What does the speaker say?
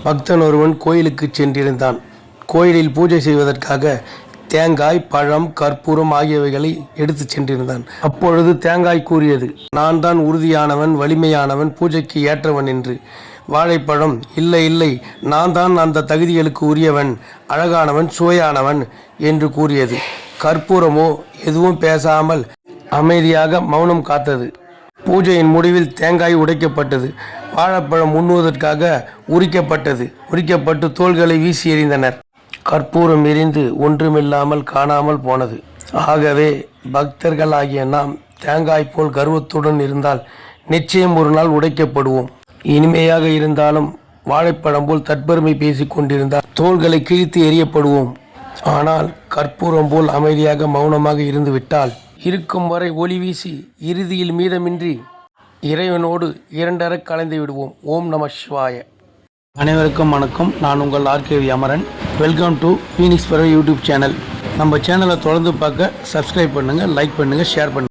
பக்தன் ஒருவன் கோயிலுக்கு சென்றிருந்தான். கோயிலில் பூஜை செய்வதற்காக தேங்காய், பழம், கற்பூரம் ஆகியவைகளை எடுத்து சென்றிருந்தான். அப்பொழுது தேங்காய் கூறியது, நான் தான் உறுதியானவன், வலிமையானவன், பூஜைக்கு ஏற்றவன் என்று. வாழைப்பழம், இல்லை இல்லை, நான் தான் அந்த தகுதிகளுக்கு உரியவன், அழகானவன், சுவையானவன் என்று கூறியது. கற்பூரமோ எதுவும் பேசாமல் அமைதியாக மௌனம் காத்தது. பூஜையின் முடிவில் தேங்காய் உடைக்கப்பட்டது. வாழைப்பழம் உண்ணுவதற்காக உரிக்கப்பட்டு தோள்களை வீசி எறிந்தனர். கற்பூரம் எரிந்து ஒன்றுமில்லாமல் காணாமல் போனது. ஆகவே பக்தர்களாகிய நாம் தேங்காய் போல் கர்வத்துடன் இருந்தால் நிச்சயம் ஒரு நாள் உடைக்கப்படுவோம். இனிமையாக இருந்தாலும் வாழைப்பழம் போல் தற்பெருமை பேசிக் கொண்டிருந்தால் தோள்களை கிழித்து எறியப்படுவோம். ஆனால் கற்பூரம் போல் அமைதியாக மௌனமாக இருந்துவிட்டால் இருக்கும் வரை ஒளி வீசி இறுதியில் மீதமின்றி இறைவனோடு இரண்டர கலந்து விடுவோம். ஓம் நம சிவாய. அனைவருக்கும் வணக்கம். நான் உங்கள் RKV Amaran. Welcome to Phoenix பறவை யூடியூப் சேனல். நம்ம சேனலை தொடர்ந்து பார்க்க சப்ஸ்கிரைப் பண்ணுங்கள், லைக் பண்ணுங்கள், ஷேர் பண்ணுங்கள்.